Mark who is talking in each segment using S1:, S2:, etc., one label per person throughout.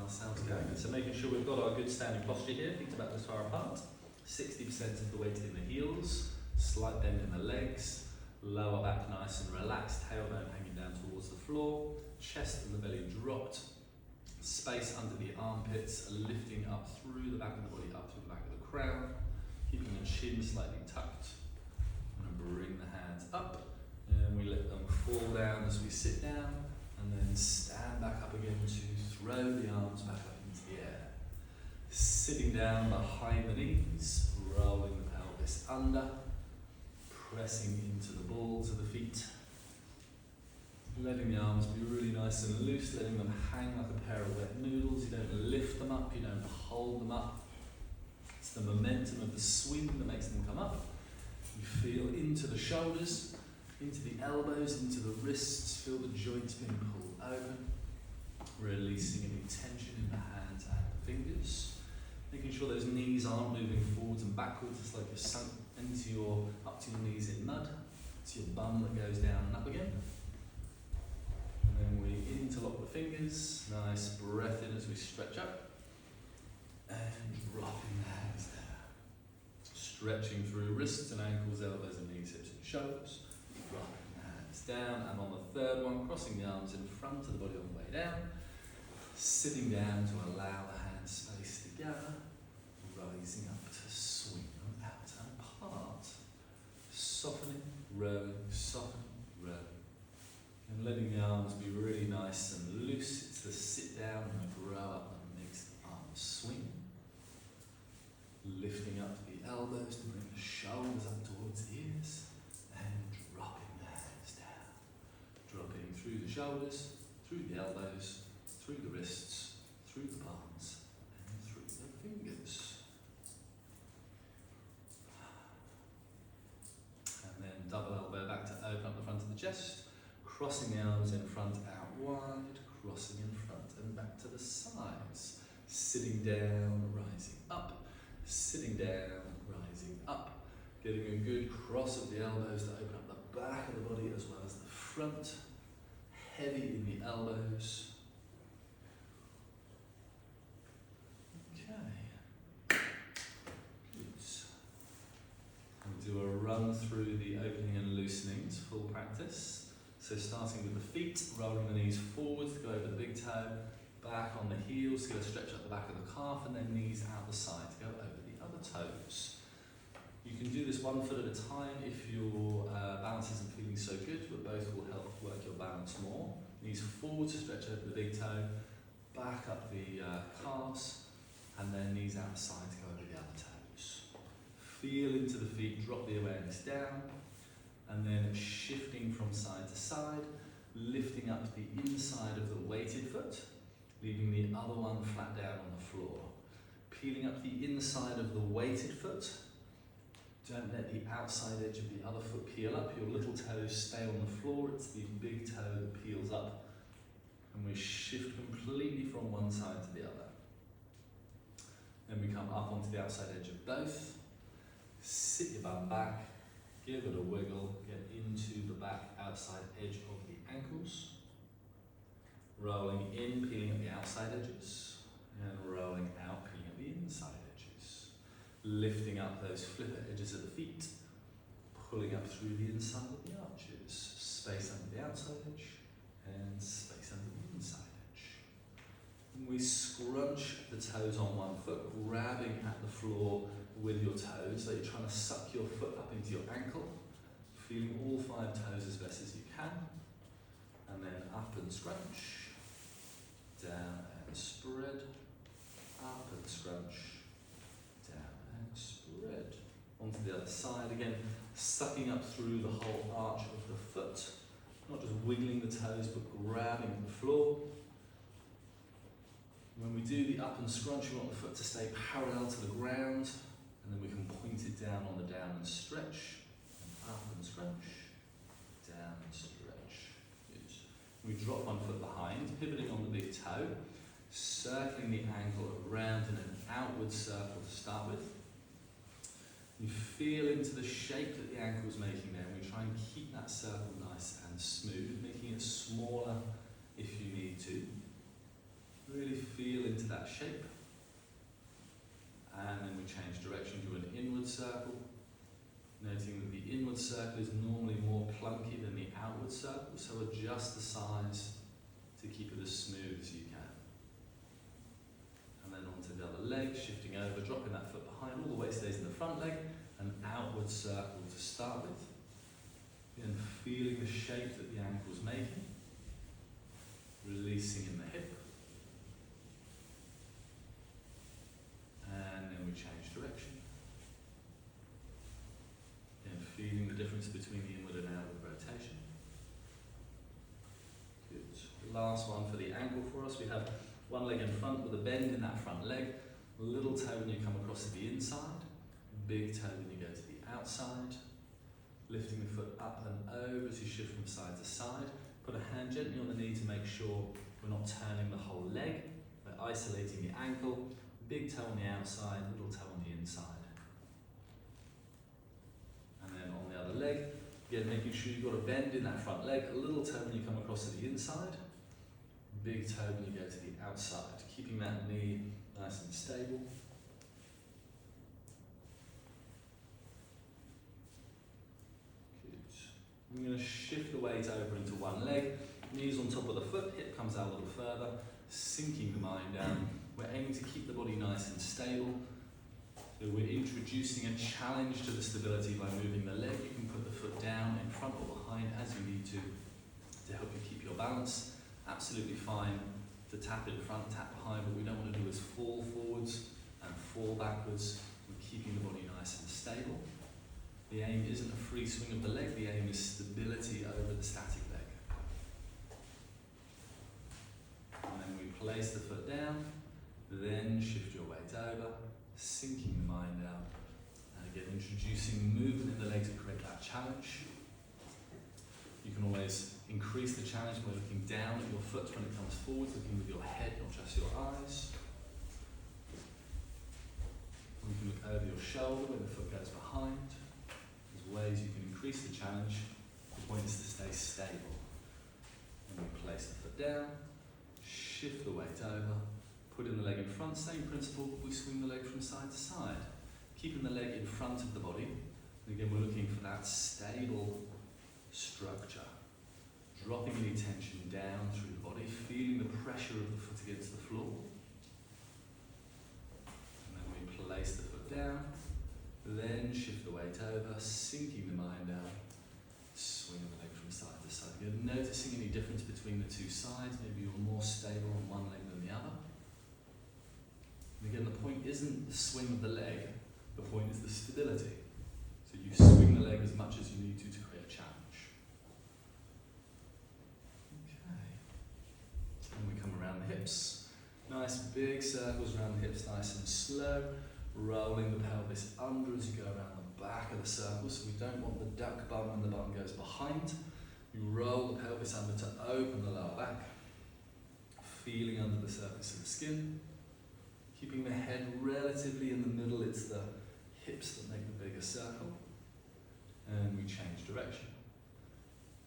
S1: Nice, sounds good. So making sure we've got our good standing posture here, feet about this far apart, 60% of the weight in the heels, slight bend in the legs, lower back nice and relaxed, tailbone hanging down towards the floor, chest and the belly dropped, space under the armpits, lifting up through the back of the body, up through the back of the crown, keeping the chin slightly tucked. And bring the hands up, and we let them fall down as we sit down, and then stand back up again to throw the arms back up into the air. Sitting down behind the knees, rolling the pelvis under, pressing into the balls of the feet, letting the arms be really nice and loose, letting them hang like a pair of wet noodles. You don't lift them up, you don't hold them up. It's the momentum of the swing that makes them come up. You feel into the shoulders, into the elbows, into the wrists, feel the joints being pulled open, releasing any tension in the hands and the fingers, making sure those knees aren't moving forwards and backwards. It's like you're sunk up to your knees in mud. It's your bum that goes down and up again. And then we interlock the fingers, nice breath in as we stretch up, and dropping the hands down. Stretching through wrists and ankles, elbows and knees, hips and shoulders. Dropping the hands down, and on the third one, crossing the arms in front of the body on the way down. Sitting down to allow the hands space together. Rising up to swing them out and apart. Softening, rowing, and letting the arms be really nice and loose. It's the sit down and the grow up that makes the arms swing. Lifting up the elbows to bring the shoulders up towards the ears, and dropping the hands down. Dropping through the shoulders, through the elbows, through the wrists, through the palms, and through the fingers. And then double elbow back to open up the front of the chest. Crossing the arms in front, out wide, crossing in front and back to the sides. Sitting down, rising up, sitting down, rising up. Getting a good cross of the elbows to open up the back of the body as well as the front. Heavy in the elbows. Okay. Good. We'll do a run through the opening and loosening to full practice. So starting with the feet, rolling the knees forwards to go over the big toe, back on the heels to go stretch up the back of the calf, and then knees out the side to go over the other toes. You can do this one foot at a time if your balance isn't feeling so good, but both will help work your balance more. Knees forward to stretch over the big toe, back up the calves, and then knees out the side to go over the other toes. Feel into the feet, drop the awareness down. And then shifting from side to side, lifting up the inside of the weighted foot, leaving the other one flat down on the floor. Peeling up the inside of the weighted foot. Don't let the outside edge of the other foot peel up. Your little toes stay on the floor. It's the big toe that peels up. And we shift completely from one side to the other. Then we come up onto the outside edge of both. Sit your bum back. Give it a wiggle, get into the back outside edge of the ankles. Rolling in, peeling up the outside edges. And rolling out, peeling up the inside edges. Lifting up those flipper edges of the feet. Pulling up through the inside of the arches. Space under the outside edge. And space under the inside edge. And we scrunch the toes on one foot, grabbing at the floor with your toes, so you're trying to suck your foot up into your ankle, feeling all 5 toes as best as you can, and then up and scrunch, down and spread, up and scrunch, down and spread. Onto the other side again, sucking up through the whole arch of the foot, not just wiggling the toes but grabbing at the floor. When we do the up and scrunch, we want the foot to stay parallel to the ground. And then we can point it down on the down and stretch, and up and scrunch, down and stretch. Good. We drop one foot behind, pivoting on the big toe, circling the ankle around in an outward circle to start with. You feel into the shape that the ankle is making there, and we try and keep that circle nice and smooth, making it smaller if you need to. Really feel into that shape. And then we change direction to an inward circle. Noting that the inward circle is normally more clunky than the outward circle, so adjust the size to keep it as smooth as you can. And then onto the other leg, shifting over, dropping that foot behind, all the weight stays in the front leg, an outward circle to start with. Again, feeling the shape that the ankle's making, releasing in the hip. And then we change direction. And feeling the difference between the inward and outward rotation. Good. Last one for the ankle for us. We have one leg in front with a bend in that front leg. Little toe when you come across to the inside. Big toe when you go to the outside. Lifting the foot up and over as you shift from side to side. Put a hand gently on the knee to make sure we're not turning the whole leg. We're isolating the ankle. Big toe on the outside, little toe on the inside. And then on the other leg, again making sure you've got a bend in that front leg, a little toe when you come across to the inside, big toe when you go to the outside, keeping that knee nice and stable. Good. I'm going to shift the weight over into one leg, knees on top of the foot, hip comes out a little further, sinking the mind down. We're aiming to keep the body nice and stable. So we're introducing a challenge to the stability by moving the leg. You can put the foot down in front or behind as you need to help you keep your balance. Absolutely fine to tap in front, tap behind. What we don't want to do is fall forwards and fall backwards. We're keeping the body nice and stable. The aim isn't a free swing of the leg. The aim is stability over the static leg. And then we place the foot down. Then shift your weight over, sinking the mind out, and again introducing movement in the leg to create that challenge. You can always increase the challenge by looking down at your foot when it comes forward, looking with your head, not just your eyes. You can look over your shoulder when the foot goes behind. There's ways you can increase the challenge. The point is to stay stable. And we place the foot down, shift the weight over, put in the leg in front, same principle, but we swing the leg from side to side. Keeping the leg in front of the body. And again, we're looking for that stable structure. Dropping any tension down through the body, feeling the pressure of the foot against the floor. And then we place the foot down, then shift the weight over, sinking the mind out, swinging the leg from side to side. You're noticing any difference between the two sides, maybe you're more stable on one leg than the other. And again, the point isn't the swing of the leg, the point is the stability. So you swing the leg as much as you need to create a challenge. Okay. And we come around the hips. Nice big circles around the hips, nice and slow. Rolling the pelvis under as you go around the back of the circle. So we don't want the duck bum when the bum goes behind. You roll the pelvis under to open the lower back. Feeling under the surface of the skin. Keeping the head relatively in the middle, it's the hips that make the bigger circle. And we change direction.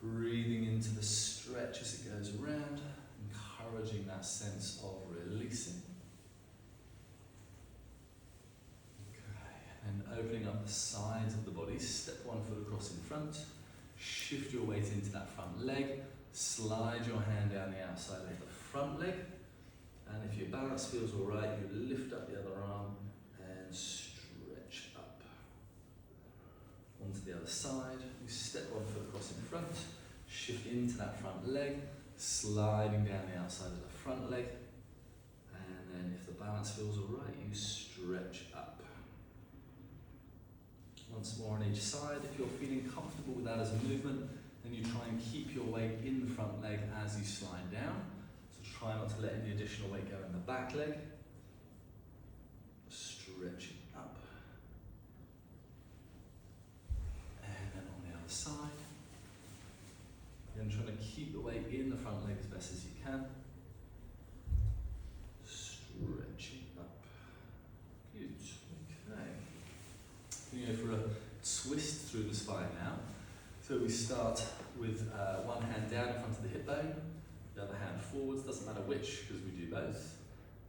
S1: Breathing into the stretch as it goes around, encouraging that sense of releasing. Okay, and opening up the sides of the body, step one foot across in front, shift your weight into that front leg, slide your hand down the outside of the front leg. And if your balance feels all right, you lift up the other arm and stretch up. Onto the other side, you step one foot across in front, shift into that front leg, sliding down the outside of the front leg. And then if the balance feels all right, you stretch up. Once more on each side. If you're feeling comfortable with that as a movement, then you try and keep your weight in the front leg as you slide down. Try not to let any additional weight go in the back leg. Stretching up. And then on the other side. Again, trying to keep the weight in the front leg as best as you can. Stretching up. Good. Okay. We go for a twist through the spine now. So we start with one hand down in front of the hip bone. The other hand forwards, doesn't matter which, because we do both.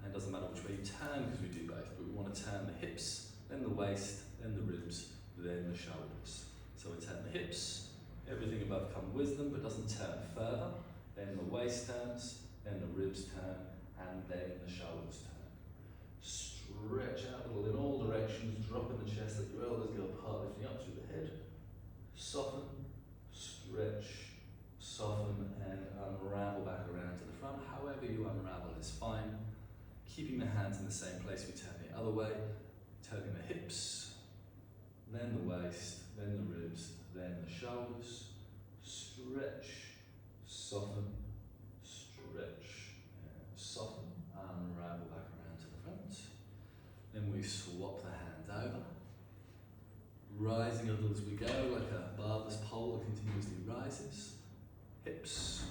S1: And it doesn't matter which way you turn because we do both, but we want to turn the hips, then the waist, then the ribs, then the shoulders. So we turn the hips, everything above comes with them but doesn't turn further. Then the waist turns, then the ribs turn, and then the shoulders turn. Stretch out a little in all directions, drop in the chest, let your elbows go apart, lifting up through the head. Soften, stretch, soften, and unravel back around to the front. However you unravel is fine. Keeping the hands in the same place, we turn the other way, turning the hips, then the waist, then the ribs, then the shoulders. Stretch, soften, stretch, and soften, unravel back around to the front. Then we swap the hands over, rising a little as we go, like a barber's pole that continuously rises. Hips,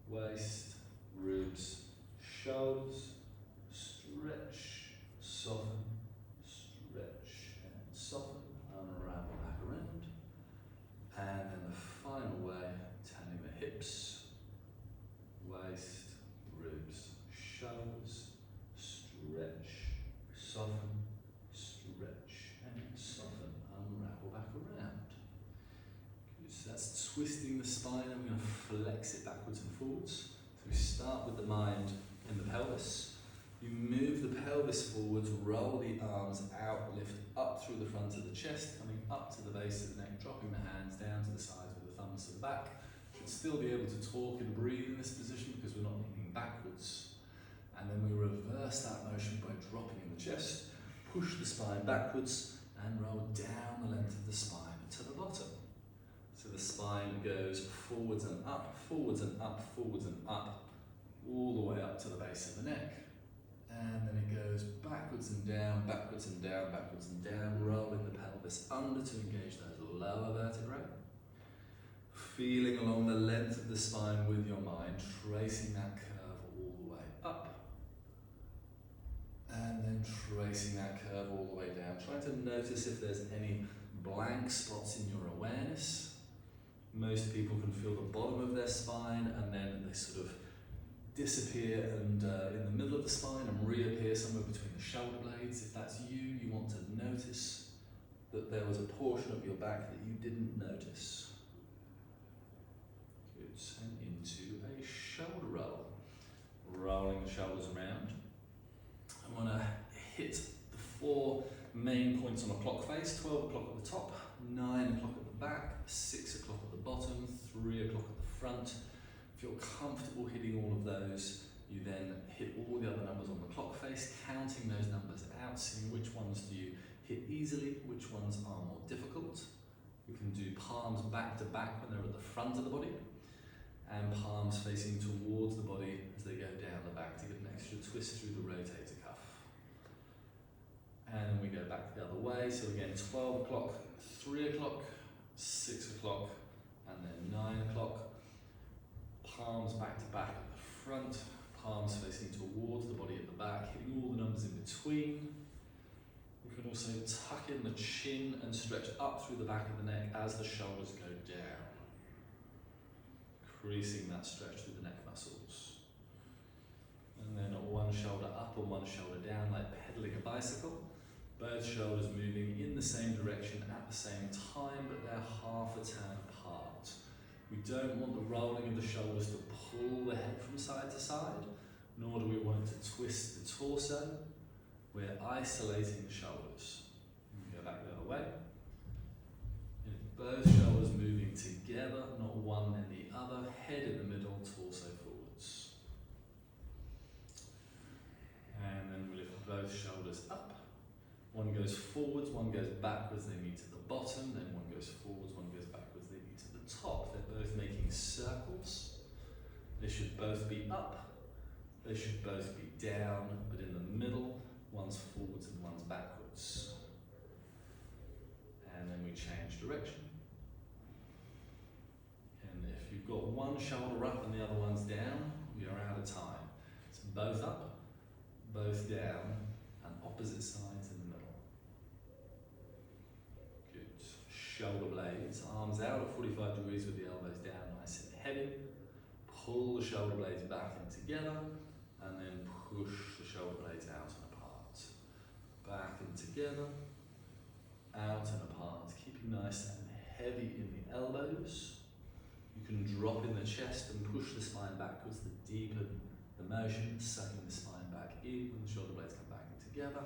S1: waist, ribs, shoulders, stretch, soften, stretch, and soften, unravel back around. And then the final way, turning the hips, waist, ribs, shoulders, stretch, soften, stretch, and soften, unravel back around. Good. So that's twisting the spine, and we're going to flex it backwards and forwards. So we start with the mind in the pelvis. You move the pelvis forwards, roll the arms out, lift up through the front of the chest, coming up to the base of the neck, dropping the hands down to the sides with the thumbs to the back. Should still be able to talk and breathe in this position because we're not leaning backwards. And then we reverse that motion by dropping in the chest, push the spine backwards, and roll down the length of the spine to the bottom. So the spine goes forwards and up, forwards and up, forwards and up, all the way up to the base of the neck. And then it goes backwards and down, backwards and down, backwards and down, rolling the pelvis under to engage those lower vertebrae. Feeling along the length of the spine with your mind, tracing that curve all the way up. And then tracing that curve all the way down. Trying to notice if there's any blank spots in your awareness. Most people can feel the bottom of their spine and then they sort of disappear and in the middle of the spine and reappear somewhere between the shoulder blades. If that's you, you want to notice that there was a portion of your back that you didn't notice. Good, and into a shoulder roll. Rolling the shoulders around. I want to hit the 4 main points on a clock face, 12 o'clock at the top, 9 o'clock at the back, 6 o'clock at the bottom, 3 o'clock at the front. If you're comfortable hitting all of those, you then hit all the other numbers on the clock face, counting those numbers out, seeing which ones do you hit easily, which ones are more difficult. We can do palms back to back when they're at the front of the body, and palms facing towards the body as they go down the back to get an extra twist through the rotator cuff. And then we go back the other way, so again 12 o'clock, 3 o'clock, 6 o'clock, and then 9 o'clock. Palms back to back at the front, palms facing towards the body at the back, hitting all the numbers in between. We can also tuck in the chin and stretch up through the back of the neck as the shoulders go down. Increasing that stretch through the neck muscles. And then one shoulder up and one shoulder down, like pedaling a bicycle. Both shoulders moving in the same direction at the same time, but they're half a turn apart. We don't want the rolling of the shoulders to pull the head from side to side, nor do we want it to twist the torso. We're isolating the shoulders. We go back the other way. And both shoulders moving together, not one then the other, head in the middle, torso forwards. And then we lift both shoulders up. One goes forwards, one goes backwards, they meet at the bottom, then one goes forwards, one goes backwards, they meet at the top. They're both making circles. They should both be up, they should both be down, but in the middle, one's forwards and one's backwards. And then we change direction. And if you've got one shoulder up and the other one's down, we are out of time. It's both up, both down, and opposite sides in the middle. Good. Shoulder blades, arms out at 45 degrees with the elbows down, nice and heavy. Pull the shoulder blades back and together. and then push the shoulder blades out and apart. Back and together, out and apart, keeping nice and heavy in the elbows. You can drop in the chest and push the spine backwards to deepen the motion, sucking the spine back in when the shoulder blades come back in together.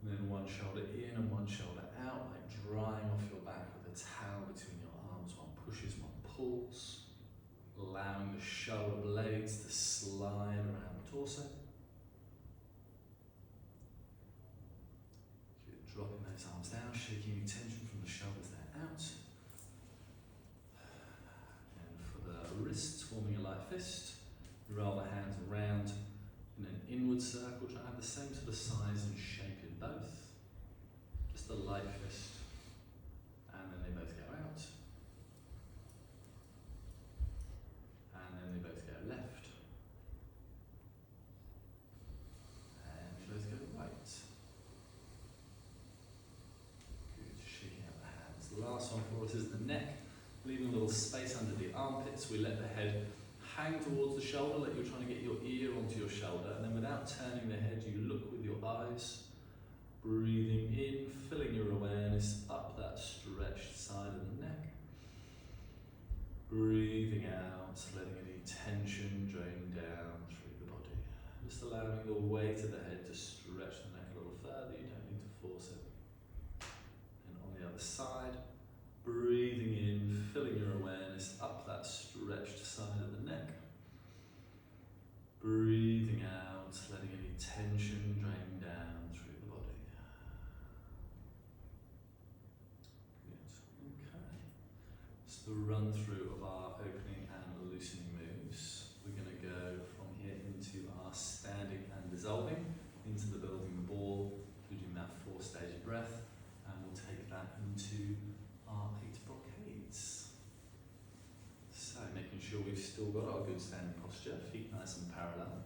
S1: And then one shoulder in and one shoulder out, like drying off your back with a towel between your arms. One pushes, one pulls, allowing the shoulder blades to slide around the torso. Good, dropping those arms down, shaking any tension from the shoulders there out. And for the wrists, forming a light fist, roll the hands around in an inward circle, try to have the same sort of size and shape in both. Just a light fist, and then they both go out, and then they both go left, and they both go right. Good, shaking out the hands. The last one for us is the neck, leaving a little space under the armpits. We let the head hang towards the shoulder, like you're trying to get your ear onto your shoulder, and then without turning the head, you look with your eyes, breathing in, filling your awareness up that stretched side of the neck. Breathing out, letting any tension drain down through the body. Just allowing the weight of the head to stretch the neck a little further, you don't need to force it. And on the other side, breathing in, filling your awareness up that stretched side of the neck. Breathing out, letting any tension drain down through the body. Good. Okay. It's the run through of our opening and loosening moves. We're going to go from here into our standing and dissolving, into the building the ball, including that 4-stage breath, and we'll take that into our 8 brocades. So making sure we've still got our good standing posture, feet nice and parallel,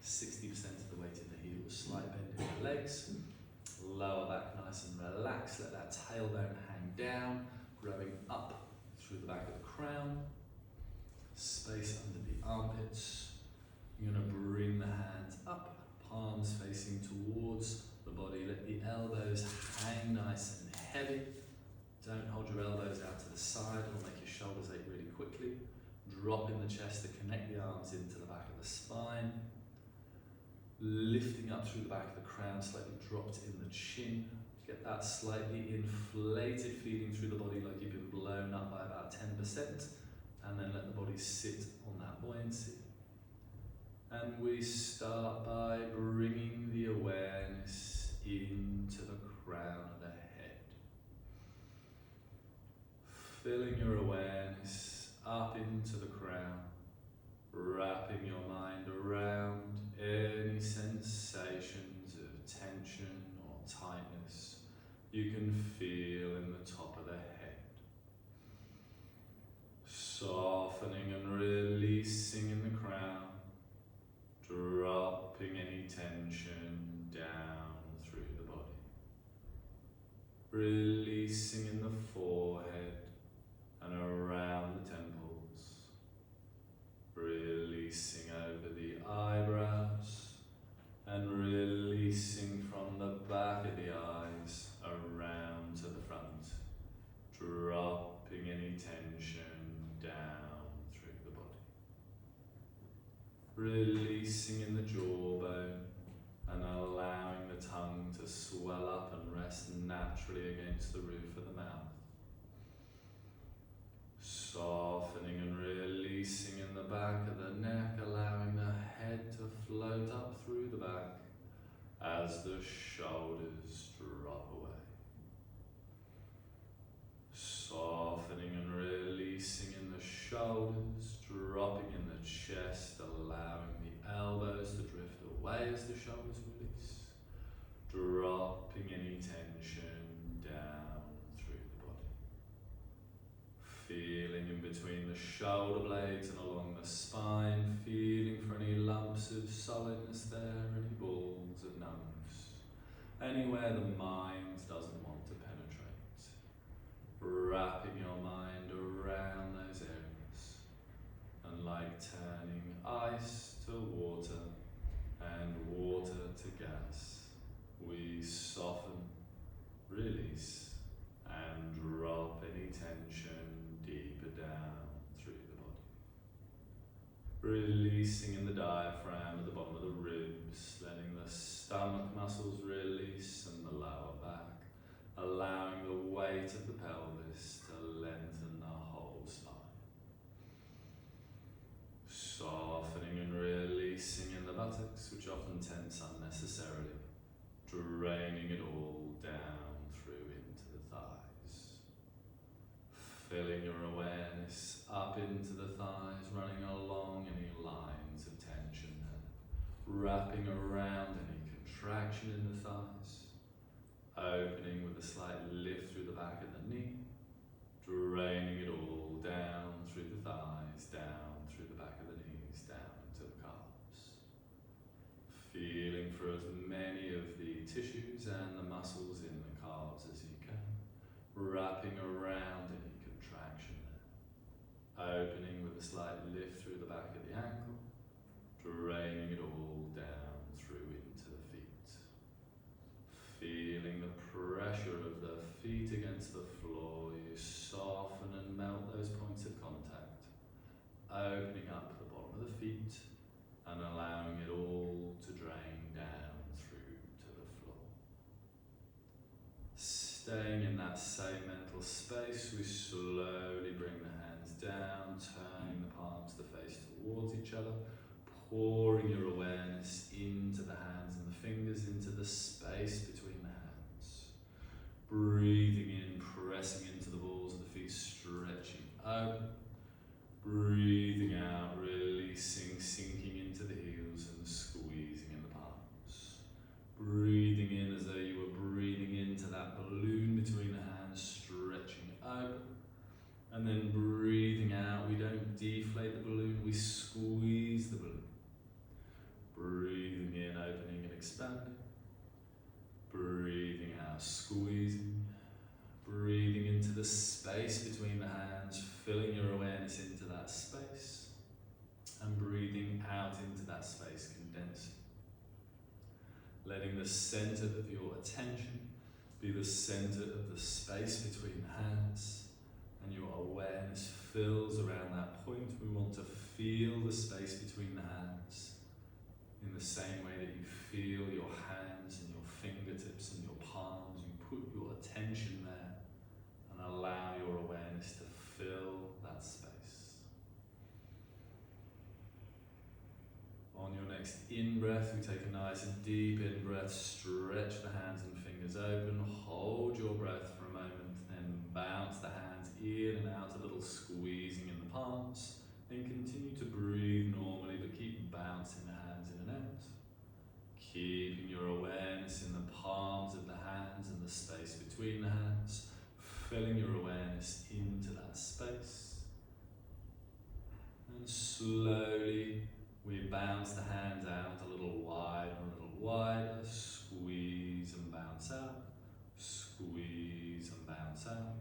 S1: 60% of the weight in the heels, slight bend in the legs, lower back nice and relaxed, let that tailbone hang down, growing up through the back of the crown, space under the armpits. You're going to bring the hands up, palms facing towards the body, let the elbows hang nice and heavy. Don't hold your elbows out to the side, it'll make your shoulders ache really quickly. Drop in the chest to connect the arms into the back of the spine. Lifting up through the back of the crown, slightly dropped in the chin. Get that slightly inflated feeling through the body like you've been blown up by about 10%. And then let the body sit on that buoyancy. And we start by bringing the awareness into the crown of the head. Filling your awareness up into the crown, wrapping your mind around any sensations of tension or tightness you can feel in the top of the head. Softening and releasing in the crown, dropping any tension down through the body. Releasing in the forehead and around the temples, releasing over the eyebrows, and releasing from the back of the eyes around to the front, dropping any tension down through the body. Releasing in the jawbone and allowing the tongue to swell up and rest naturally against the roof of the mouth. Softening and releasing in the back of the neck, allowing the head to float up through the back as the shoulders drop away. Softening and releasing in the shoulders, dropping in the chest, allowing the elbows to drift away as the shoulders release, dropping any tension down through the body. Feeling in between the shoulder blades and along the spine, feeling for any lumps of solidness there, any balls of numbness, anywhere the mind doesn't want to penetrate. Wrapping your mind around those areas and like turning ice to water and water to gas. We soften, release, and drop any tension deeper down through the body. Releasing in the diaphragm at the bottom of the ribs, letting the stomach muscles release and the lower back, allowing the weight of the pelvis to lengthen the whole spine. Softening and releasing in the buttocks, which often tense unnecessarily, draining it all down through into the thighs. Filling your awareness up into the thighs, running along any lines of tension there, wrapping around any contraction in the thighs, opening with a slight lift through the back of the knee, draining it all down through the thighs, down through the back of the knees, down into the calves. Feeling for as many of the tissues and the muscles in the calves as you can, wrapping around any contraction there, opening with a slight lift through the back of the ankle, draining it all down through into the feet. Feeling the pressure of the feet against the floor, you soften and melt those points of contact, opening up the bottom of the feet and allowing it all to drain down through to the floor. Staying in that same mental space, we slowly bring the hands down, turning the palms to face towards each other, pouring your awareness into the hands and the fingers, into the space between the hands. Breathing in, pressing into the balls of the feet, stretching open. Breathing out, releasing, sinking into the heels and squeezing in the palms. Breathing in as though you were breathing into that balloon between the hands, stretching open. And then breathing out, we don't deflate the balloon, we squeeze the balloon. Breathing in, opening and expanding. Breathing out, squeezing. Breathing into the space between the hands, filling your awareness into that space. And breathing out into that space, condensing. Letting the center of your attention be the center of the space between the hands. And your awareness fills around that point. We want to feel the space between the hands in the same way that you feel your hands and your fingertips and your palms. You put your attention there and allow your awareness to fill that space. On your next in-breath, we take a nice and deep in-breath, stretch the hands and fingers open, hold your breath for a moment, then bounce the hands in and out, a little squeezing in the palms, then continue to breathe normally, but keep bouncing the hands in and out. Keeping your awareness in the palms of the hands and the space between the hands, filling your awareness into that space. And slowly we bounce the hands out a little wider, squeeze and bounce out, squeeze and bounce out.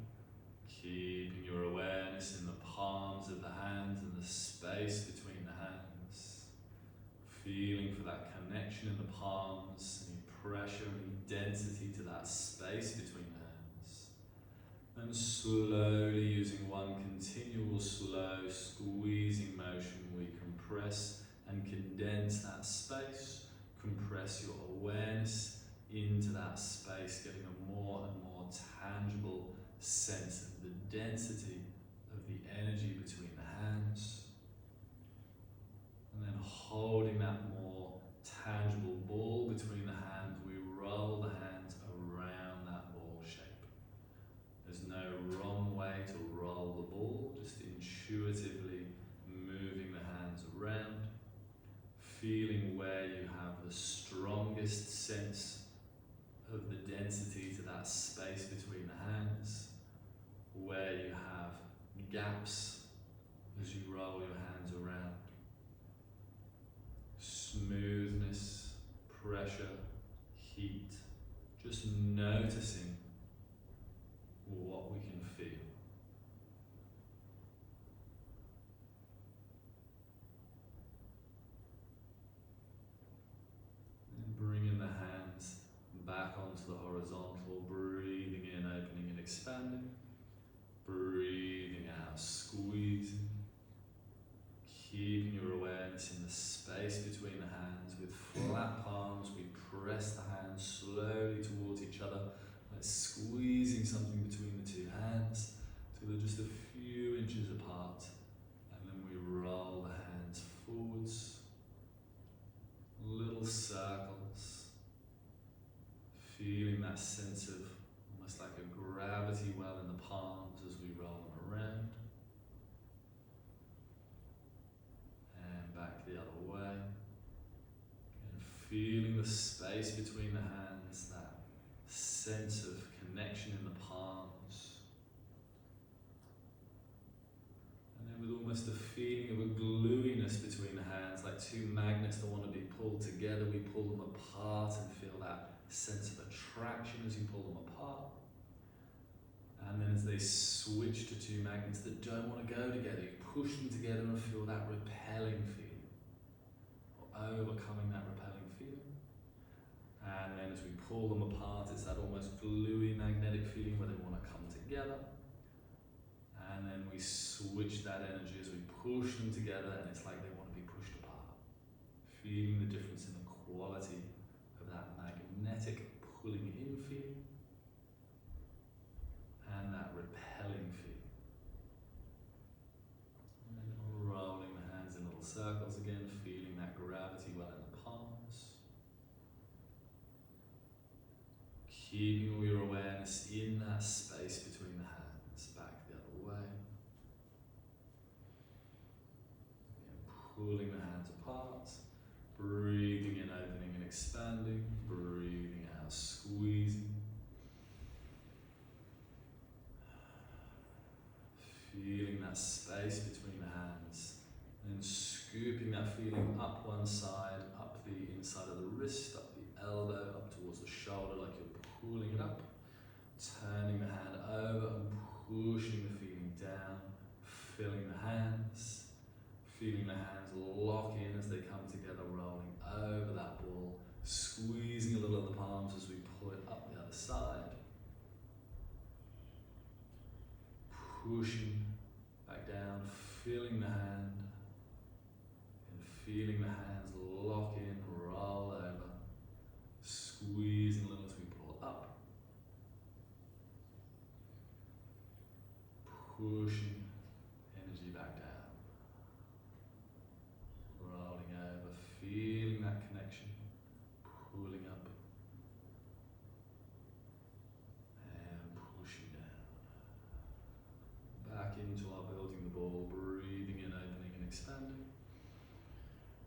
S1: Keeping your awareness in the palms of the hands and the space between the hands. Feeling for that connection in the palms, any pressure, any density to that space between the hands. And slowly, using one continual slow squeezing motion, we compress and condense that space. Compress your awareness into that space, getting a more and more tangible sense of the density of the energy between the hands. And then holding that more tangible ball between the hands, we roll the hands around that ball shape. There's no wrong way to roll the ball, just intuitively moving the hands around, feeling where you have the strongest sense of the density to that space between the hands, where you have gaps as you roll your hands around. Smoothness, pressure, heat, just noticing what we can feel. expanding. Breathing out, squeezing. Keeping your awareness in the space between the hands. With flat palms, we press the hands slowly towards each other, like squeezing something between the two hands till they're just a few inches apart. And then we roll the hands forwards, little circles, feeling that sense of almost like a gravity well in the palms as we roll them around. And back the other way. And feeling the space between the hands, that sense of connection in the palms. And then with almost a feeling of a gluiness between the hands, like two magnets that want to be pulled together, we pull them apart and feel that sense of attraction as you pull them apart. And then as they switch to two magnets that don't want to go together, you push them together and feel that repelling feeling, or overcoming that repelling feeling. And then as we pull them apart, it's that almost gluey magnetic feeling where they want to come together. And then we switch that energy as we push them together, and it's like they want to be pushed apart. Feeling the difference in the quality of that magnetic pulling in feeling and that repelling feeling. And then rolling the hands in little circles again, feeling that gravity well in the palms. Keeping all your awareness in that space between the hands, back the other way. Again, pulling the hands apart, breathing in, opening and expanding, breathing out, squeezing. Feeling that space between the hands, and scooping that feeling up one side, up the inside of the wrist, up the elbow, up towards the shoulder, like you're pulling it up, turning the hand over and pushing the feeling down, filling the hands, feeling the hands lock in as they come together, rolling over that ball, squeezing a little of the palms as we pull it up the other side. Pushing back down, filling the hand, and feeling the hands lock in, roll over, squeezing a little as we pull up, pushing energy back down, rolling over, feeling that connection, pulling up, and pushing down. Back into our building the ball, breathing in, opening and expanding.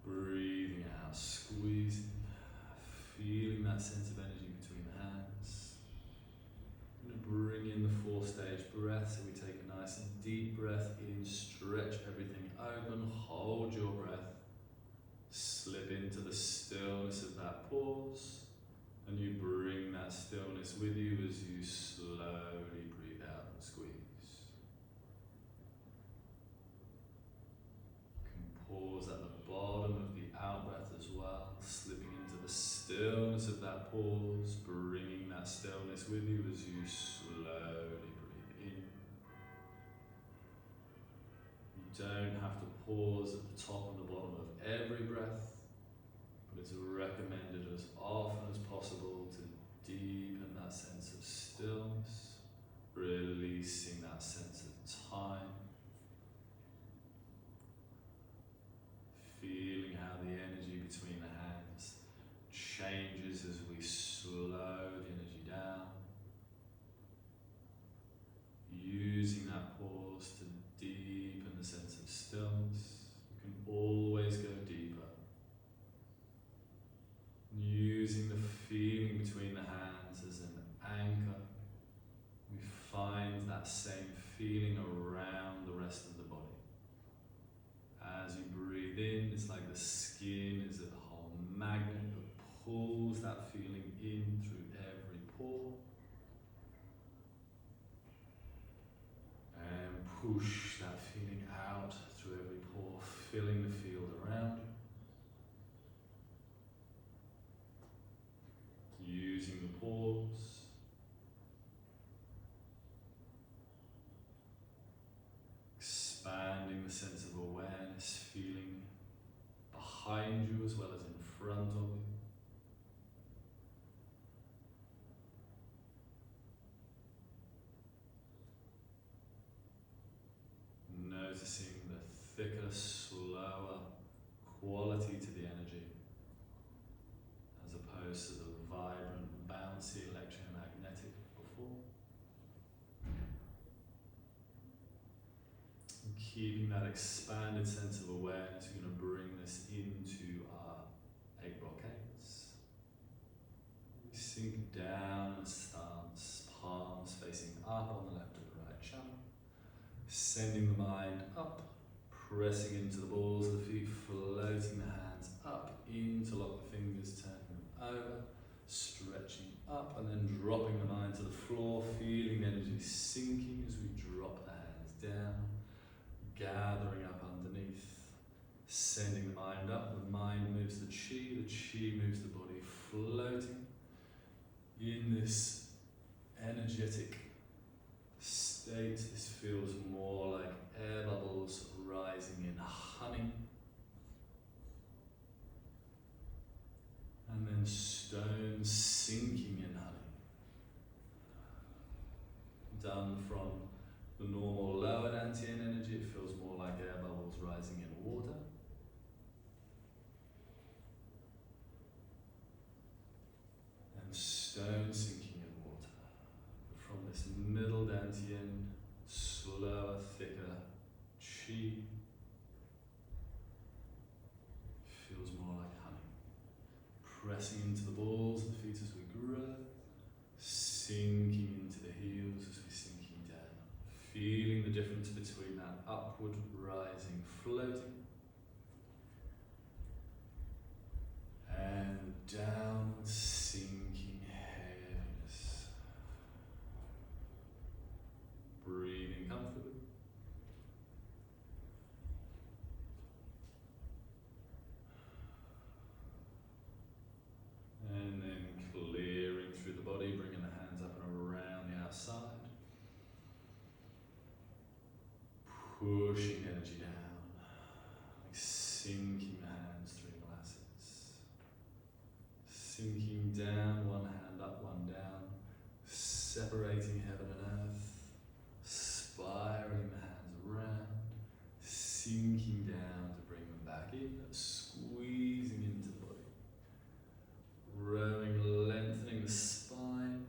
S1: Breathing out, squeezing, feeling that sense of energy between the hands. I'm going to bring in the 4-stage breath, so we take a nice and deep breath in, stretch everything open, hold your breath, slip into the stillness of that pause, and you bring that stillness with you as you slowly breathe out and squeeze. Pause at the bottom of the out-breath as well, slipping into the stillness of that pause, bringing that stillness with you as you slowly breathe in. You don't have to pause at the top and the bottom of every breath, but it's recommended as often as possible to deepen that sense of stillness, releasing that sense of time. Feeling how the energy between the hands changes as we slow the energy down. Using that pause to deepen the sense of stillness. You can always go deeper. Using the feeling between the hands as an anchor, we find that same feeling around the rest of the body. As you breathe in, it's like the skin is a whole magnet that pulls that feeling in through every pore. And push that feeling out through every pore, filling the field around you. Using the pause quality to the energy, as opposed to the vibrant, bouncy, electromagnetic before. And keeping that expanded sense of awareness, we're going to bring this into our 8 brocades. We sink down in stance, palms facing up on the left and the right channel, sending the mind up, pressing into the balls of the feet, floating the hands up, interlock the fingers, turning them over, stretching up, and then dropping the mind to the floor, feeling the energy sinking as we drop the hands down, gathering up underneath, sending the mind up, the mind moves the chi moves the body, floating in this energetic state. This feels more like air bubbles rising in honey, and then stones sinking in honey. Done from the normal lower Dantian energy, it feels more like air bubbles rising in water. And stones sinking in water. From this middle Dantian, slower, thicker chi, feels more like honey. Pressing into the balls of the feet as we grow, sinking into the heels as we sinking down. Feeling the difference between that upward, rising, floating, and downward, sinking heaviness. Breathing comfortably. And then clearing through the body, bringing the hands up and around the outside. Pushing energy down, like sinking the hands through glasses. Sinking down, one hand up, one down, separating heaven and earth, spiraling the hands around, sinking down to bring them back in, squeezing into the body, growing, lengthening the spine,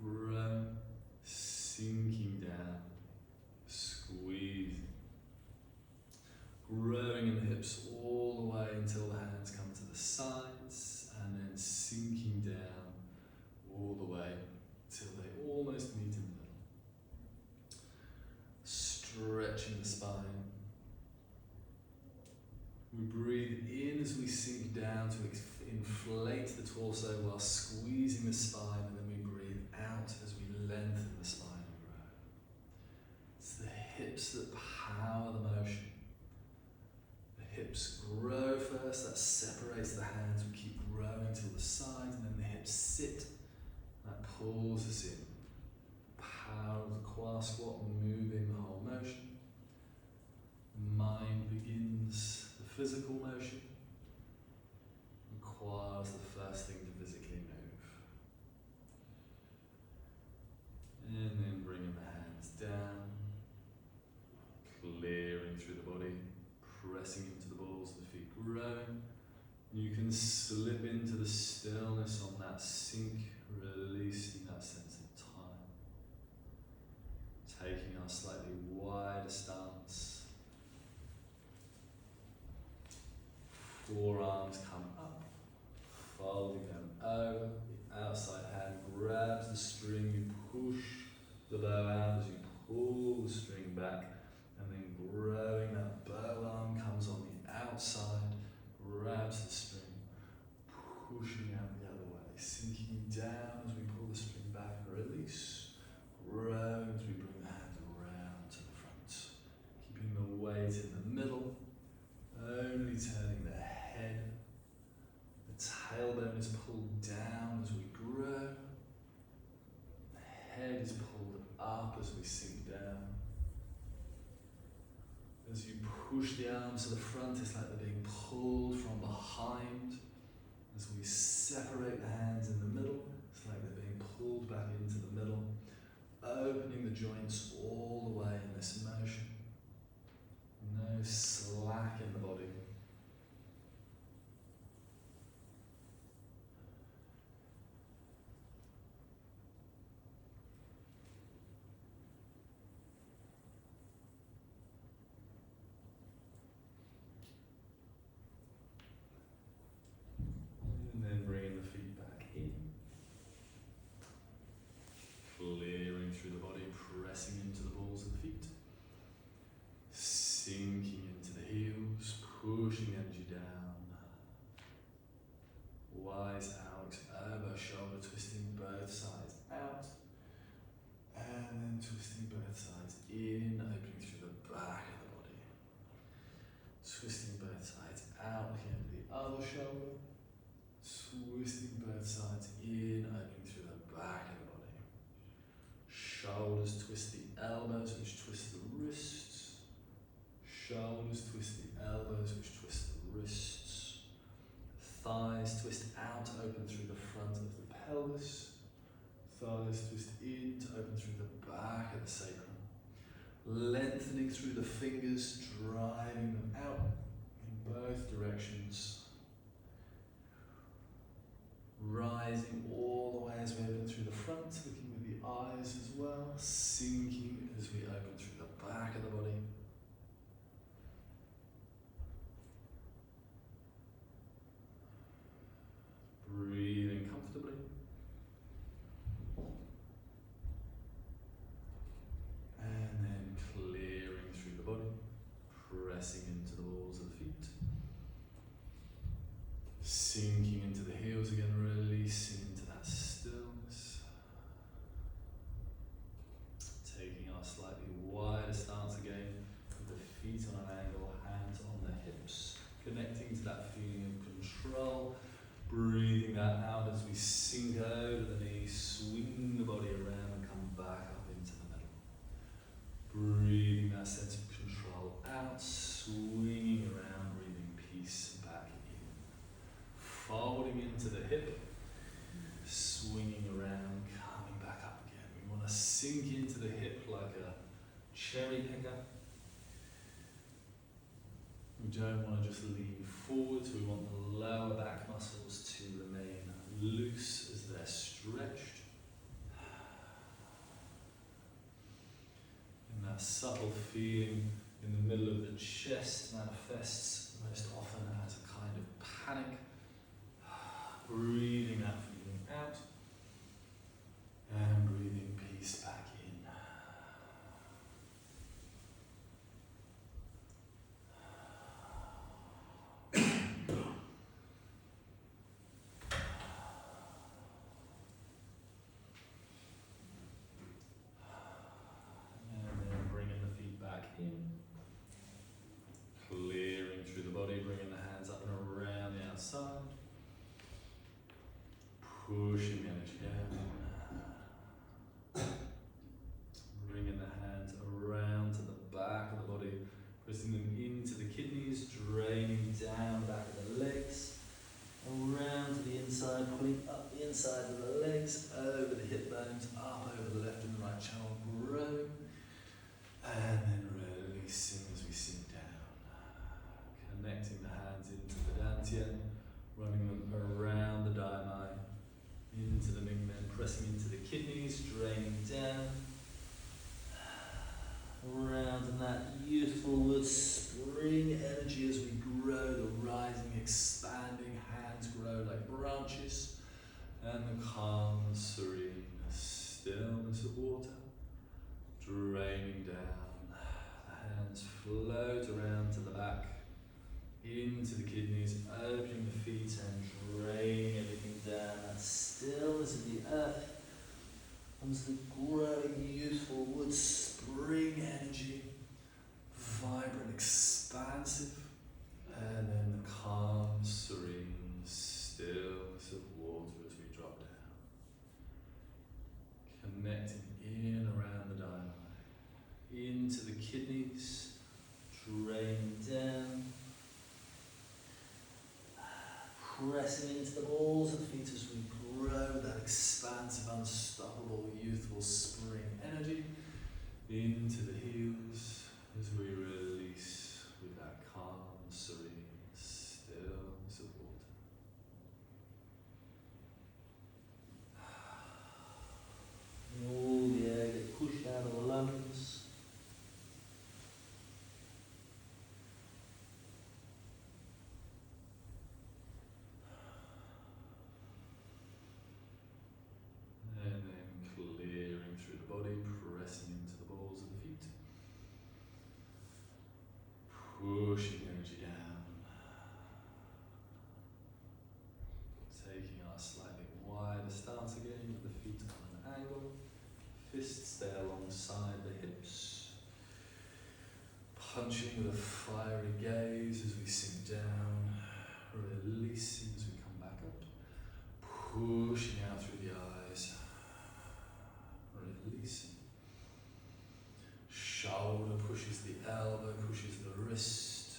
S1: growing, sinking down, squeezing, growing in the hips all the way until the hands come to the sides, and then sinking down all the way till they almost meet in the middle. Stretching the spine. We breathe in as we sink down to inflate the torso while squeezing the spine, and then we breathe out as we lengthen the spine and grow. It's the hips that power the motion. The hips grow first, that separates the hands, we keep growing till the sides, and then the hips sit, that pulls us in. Power of the qua squat, moving the whole motion. Mind begins the physical motion. And qua is the first thing to physically move. And then bringing the hands down, clearing through the body, pressing into the balls of the feet, growing. You can slip into the stillness on that sink, releasing that sense of time. Taking our slightly wider stance. Forearms come up, folding them over. The outside hand grabs the string, you push the bow out as you pull the string back, and then growing that bow arm comes on the outside, grabs the string, pushing out the other way, sinking down as we pull the string back and release, growing as we bring the hands around to the front, keeping the weight in the middle, only turning the head. The tailbone is pulled down as we grow. The head is pulled up as we sink down. As you push the arms to the front, it's like they're being pulled from behind. As we separate the hands in the middle, it's like they're being pulled back into the middle, opening the joints all the way in this motion. No slack in the body. energy down. Wise out, elbow, shoulder, twisting both sides out. And then twisting both sides in, opening through the back of the body. Twisting both sides out, looking over the other shoulder. Twisting both sides in, opening through the back of the body. Shoulders twist the elbows, which twist the wrists. Shoulders twist the elbows, which twist the wrists. Thighs twist out, open through the front of the pelvis. Thighs twist in to open through the back of the sacrum. Lengthening through the fingers, driving them out in both directions. Rising all the way as we open through the front, looking with the eyes as well. Sinking as we open through the back of the body. Breathing comfortably. And then clearing through the body, pressing into the balls of the feet. Sinking into the heels again, releasing into that stillness. Taking our slightly wider stance again, with the feet on an angle, hands on the hips, connecting to that feeling of control. Breathing that out as we sink over the knees, swing the body around and come back up into the middle. Breathing that sense of control out, swinging around, breathing peace back in. Folding into the hip, swinging around, coming back up again. We want to sink into the hip like a cherry picker. We don't want to just lean forwards, we want the lower back muscles to remain loose as they're stretched. And that subtle feeling in the middle of the chest manifests most often as a kind of panic. Breathing that feeling out and breathing peace back in. In, clearing through the body, bringing the hands up and around the outside, pushing the energy down, bringing the hands around to the back of the body, pressing them into the kidneys, draining down the back of the legs, around to the inside, pulling up the inside of the legs, over the hip bones, up over the left and right channel, growing. And then releasing as we sink down. Connecting the hands into the dantian, running them around the dai, into the mingmen, pressing into the kidneys, draining down. Around in that youthful wood spring energy as we grow, the rising, expanding hands grow like branches. And the calm, serene stillness of water. Draining down, the hands float around to the back, into the kidneys, opening the feet and draining everything down. That stillness of the earth comes the growing, youthful wood spring energy, vibrant, expansive, and then the calm, serene stillness of water as we drop down, connecting in around the diamond. Into the kidneys, draining down, pressing into the balls of the feet as we grow that expansive, unstoppable, youthful spring energy into the heels as we release with that calm, serene stillness of water. All the air get pushed out of the lungs. And then clearing through the body, pressing into the balls of the feet. Pushing energy down. Fists stay alongside the hips. Punching with a fiery gaze as we sink down. Releasing as we come back up. Pushing out through the eyes. Releasing. Shoulder pushes the elbow, pushes the wrist.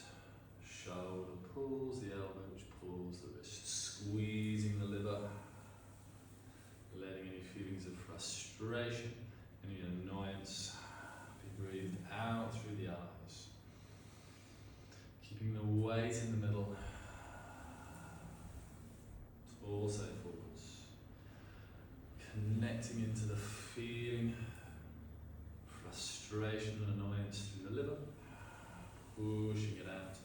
S1: Shoulder pulls the elbow, which pulls the wrist. Squeezing the liver. Letting any feelings of frustration, any annoyance be breathed out through the eyes. Keeping the weight in the middle. Torso forwards. Connecting into the feeling, frustration and annoyance through the liver. Pushing it out.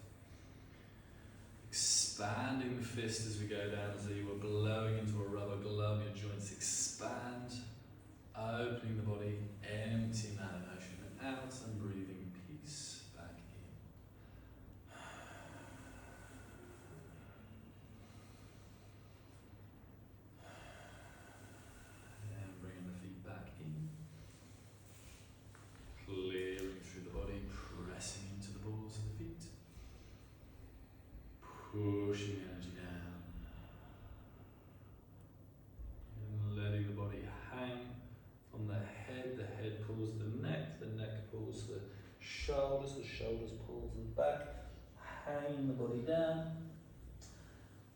S1: Expanding the fist as we go down as though you were blowing into a rubber glove. Your joints expand. Opening the body, emptying that emotion out and breathing peace back in. And bringing the feet back in. Clearing through the body, pressing into the balls of the feet. Pushing energy down. And letting the body hang from the head pulls the neck pulls the shoulders pulls the back, hanging the body down,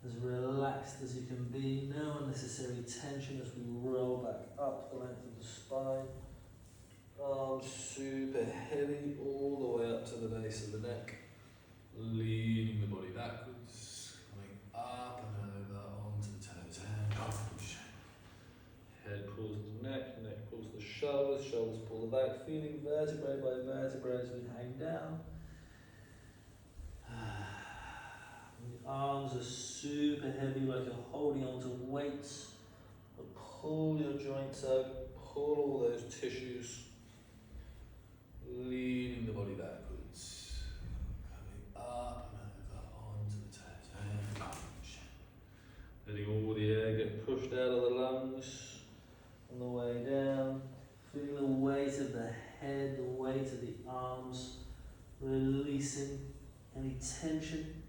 S1: as relaxed as you can be, no unnecessary tension as we roll back up the length of the spine, arms super heavy all the way up to the base of the neck, leaning the body backwards, coming up and over onto the toes, and push. Head pulls the neck pulls the shoulders pull the back, feeling vertebrae by vertebrae as we hang down. The arms are super heavy, like you're holding on to weights. But pull your joints out, pull all those tissues, leaning the body backwards, coming up and over onto the toes, and push. Letting all the air get pushed out of the lungs. On the way down, feeling the weight of the head, the weight of the arms, releasing any tension.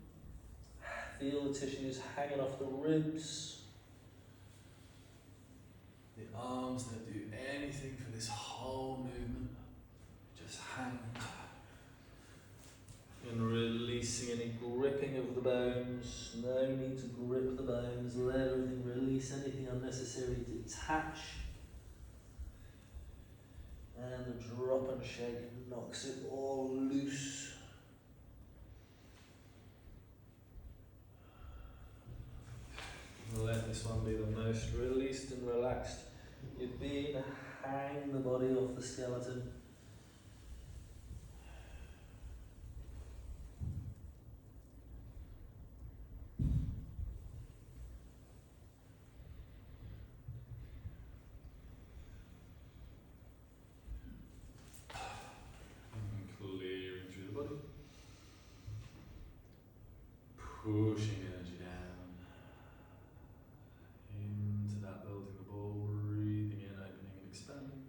S1: Feel the tissues hanging off the ribs. The arms don't do anything for this whole movement, just hang. And releasing any gripping of the bones. No need to grip the bones, let everything release, anything unnecessary detach. And the drop and shake knocks it all loose. Let this one be the most released and relaxed you've been. Hang the body off the skeleton. Pushing energy down into that building the ball, breathing in, opening and expanding.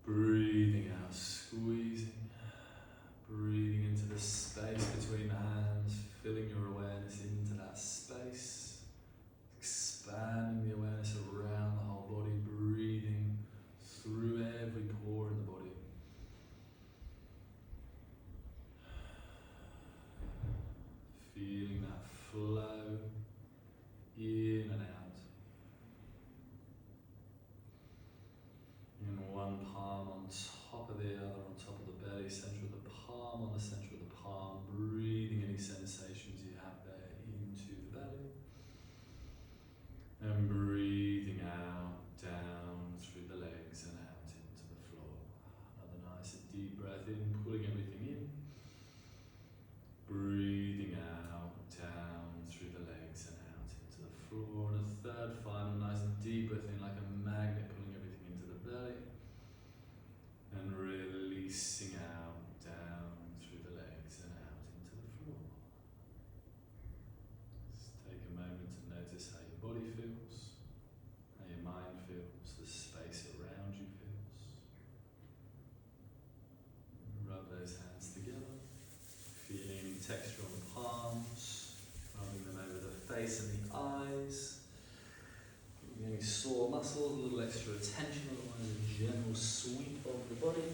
S1: Breathing out, squeezing. Breathing into the space between the hands, filling your awareness into that space. Expanding the awareness around the whole body, breathing through every pore in the body. Feel texture on the palms, rubbing them over the face and the eyes. Any sore muscles, a little extra attention, otherwise a general sweep of the body.